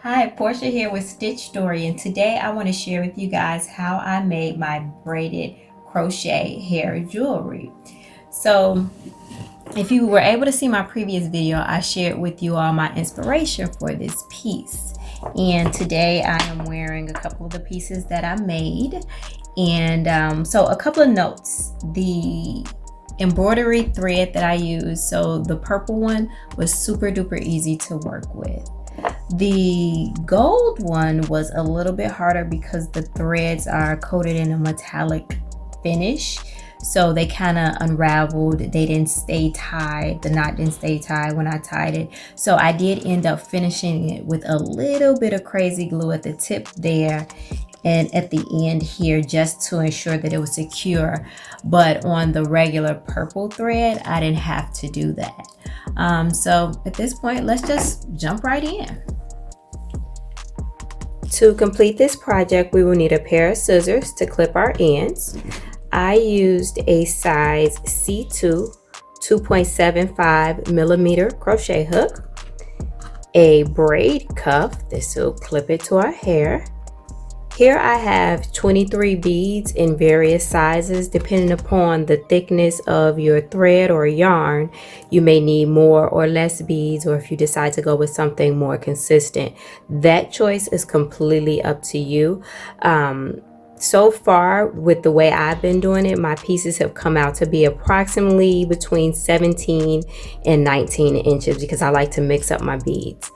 Hi, Portia here with Stitch Story, and today I want to share with you guys how I made my braided crochet hair jewelry. So, if you were able to see my previous video, I shared with you all my inspiration for this piece. And today I am wearing a couple of the pieces that I made. And so a couple of notes. The embroidery thread that I used, so the purple one, was super duper easy to work with. The gold one was a little bit harder because the threads are coated in a metallic finish, so they kind of unraveled. They didn't stay tied. The knot didn't stay tied when I tied it, so I did end up finishing it with a little bit of crazy glue at the tip there and at the end here, just to ensure that it was secure. But on the regular purple thread, I didn't have to do that. So at this point, let's just jump right in. To complete this project, we will need a pair of scissors to clip our ends. I used a size C2 2.75 millimeter crochet hook, a braid cuff. This will clip it to our hair. Here I have 23 beads in various sizes. Depending upon the thickness of your thread or yarn, you may need more or less beads, or if you decide to go with something more consistent, that choice is completely up to you. So far, with the way I've been doing it, my pieces have come out to be approximately between 17 and 19 inches because I like to mix up my beads.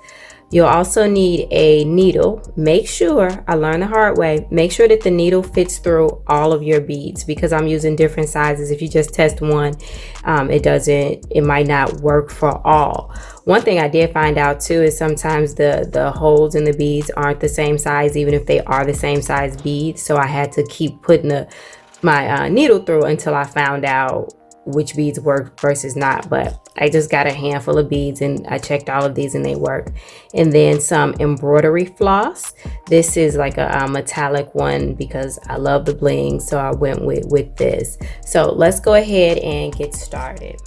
You'll also need a needle. Make sure, I learned the hard way, make sure that the needle fits through all of your beads, because I'm using different sizes. If you just test one, it might not work for all. One thing I did find out too is sometimes the holes in the beads aren't the same size, even if they are the same size beads. So I had to keep putting my needle through until I found out which beads work versus not. But I just got a handful of beads and I checked all of these and they work. And then some embroidery floss. This is like a metallic one because I love the bling, so I went with this. So let's go ahead and get started.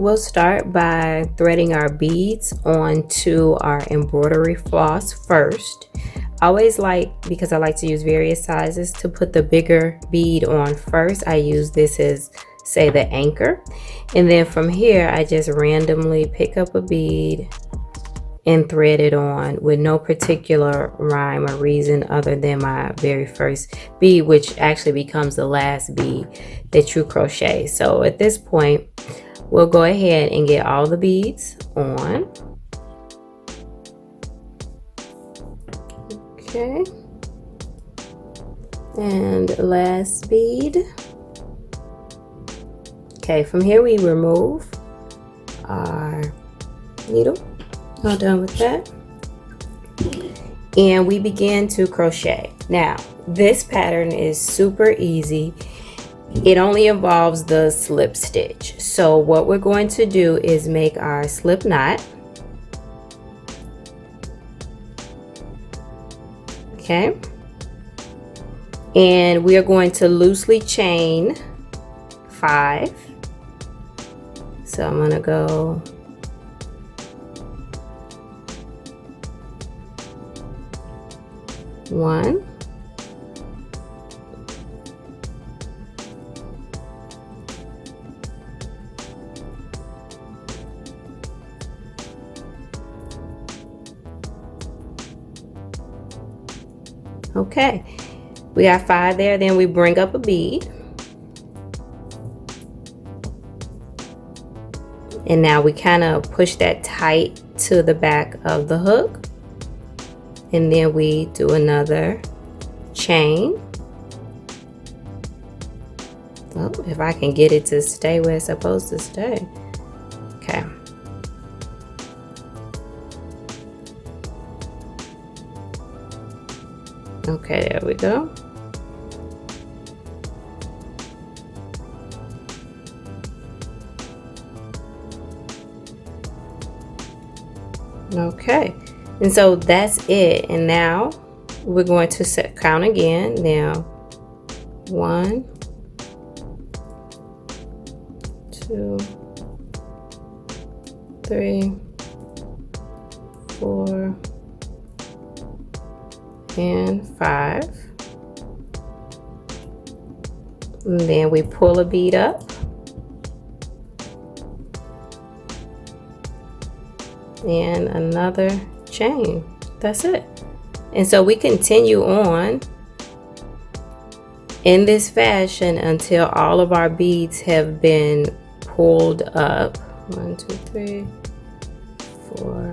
We'll start by threading our beads onto our embroidery floss first. Always because I like to use various sizes, to put the bigger bead on first. I use this as, say, the anchor, and then from here I just randomly pick up a bead and thread it on with no particular rhyme or reason other than my very first bead, which actually becomes the last bead that you crochet. So at this point, we'll go ahead and get all the beads on. Okay, and last bead. Okay, from here we remove our needle. All done with that, and we begin to crochet. Now this pattern is super easy. It only involves the slip stitch. So what we're going to do is make our slip knot. Okay, and we are going to loosely chain 5. So I'm gonna go 1, 2. Okay, we got 5 there. Then we bring up a bead, and now we kind of push that tight to the back of the hook, and then we do another chain. Oh, if I can get it to stay where it's supposed to stay. Okay. Okay, there we go. Okay, and so that's it. And now we're going to count again. Now 1, 2, 3, 4 and 5. And then we pull a bead up. And another chain. That's it. And so we continue on in this fashion until all of our beads have been pulled up. 1, 2, 3, 4,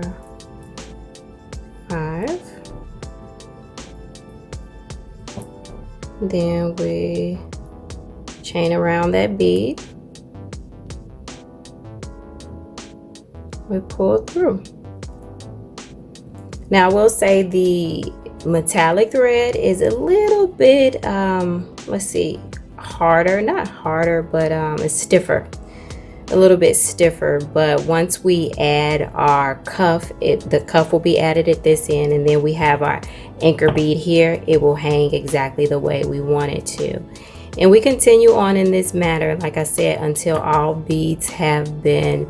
5. Then we chain around that bead. We pull through. Now I will say the metallic thread is a little bit let's see, harder, not harder, but it's stiffer, a little bit stiffer. But once we add our cuff, the cuff will be added at this end, and then we have our anchor bead here. It will hang exactly the way we want it to. And we continue on in this manner, like I said, until all beads have been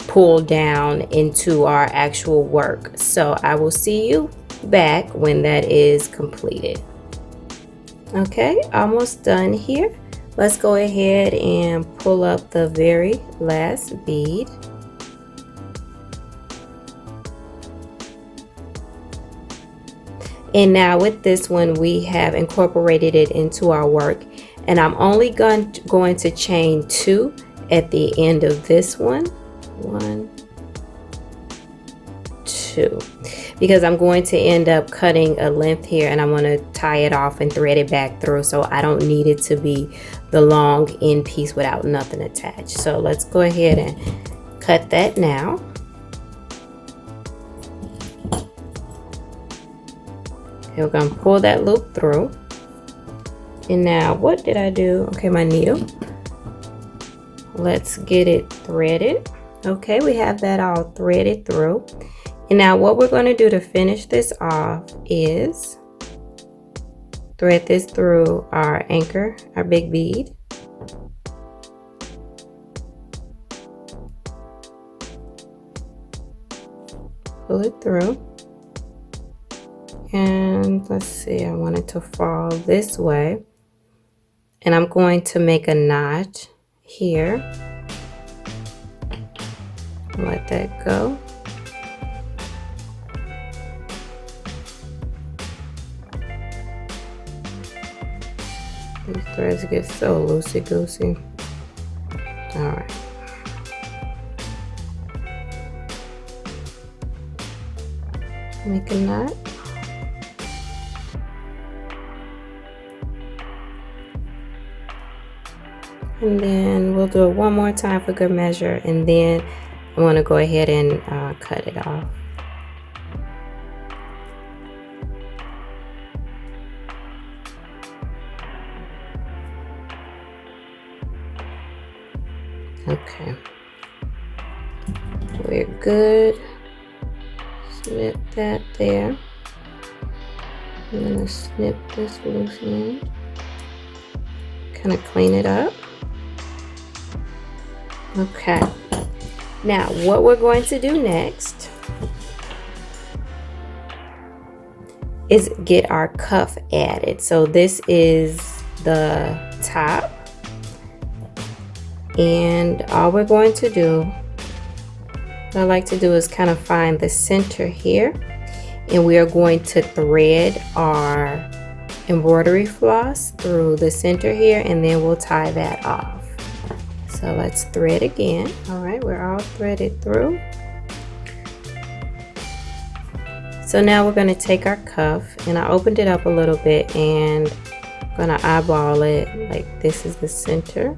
pulled down into our actual work. So I will see you back when that is completed. Okay, almost done here. Let's go ahead and pull up the very last bead. And now with this one, we have incorporated it into our work, and I'm only going to chain 2 at the end of this one. 1, 2, because I'm going to end up cutting a length here, and I'm going to tie it off and thread it back through, so I don't need it to be the long end piece without nothing attached. So let's go ahead and cut that now. Okay, we're going to pull that loop through. And now what did I do? Okay, my needle. Let's get it threaded. Okay, we have that all threaded through. And now what we're going to do to finish this off is thread this through our anchor, our big bead. Pull it through. And let's see, I want it to fall this way. And I'm going to make a notch here. Let that go. These threads get so loosey-goosey. All right. Make a knot. And then we'll do it one more time for good measure, and then I want to go ahead and cut it off. Okay, we're good. Snip that there. I'm gonna snip this loose end. Kind of clean it up. Okay, now what we're going to do next is get our cuff added. So this is the top, and all we're going to do, what I like to do is kind of find the center here, and we are going to thread our embroidery floss through the center here, and then we'll tie that off. So let's thread again. All right, we're all threaded through. So now we're going to take our cuff, and I opened it up a little bit, and I'm going to eyeball it like this is the center.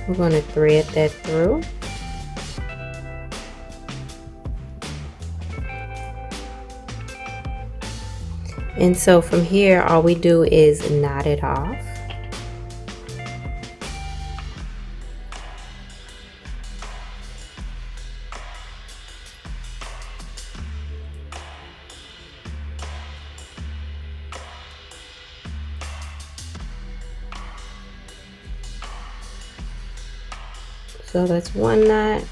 We're going to thread that through. And so from here, all we do is knot it off. So that's one knot,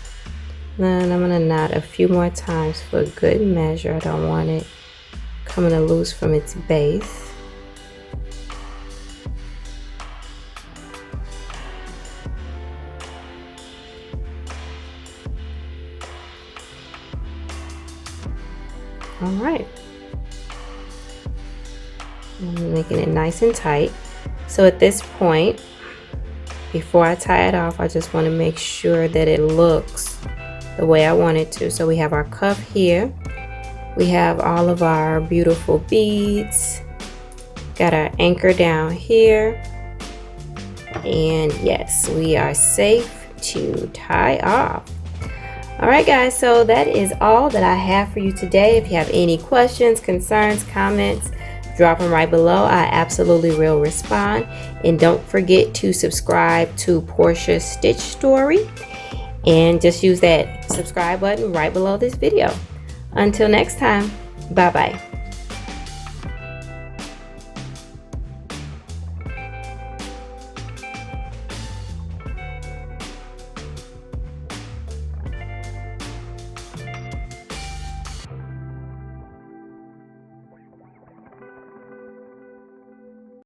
Then I'm gonna knot a few more times for good measure. I don't want it coming loose from its base. All right. I'm making it nice and tight. So at this point, before I tie it off, I just want to make sure that it looks the way I want it to. So we have our cuff here. We have all of our beautiful beads. Got our anchor down here. And yes, we are safe to tie off. All right, guys, so that is all that I have for you today. If you have any questions, concerns, comments, drop them right below. I absolutely will respond. And don't forget to subscribe to Portia Stitch Story. And just use that subscribe button right below this video. Until next time, bye-bye.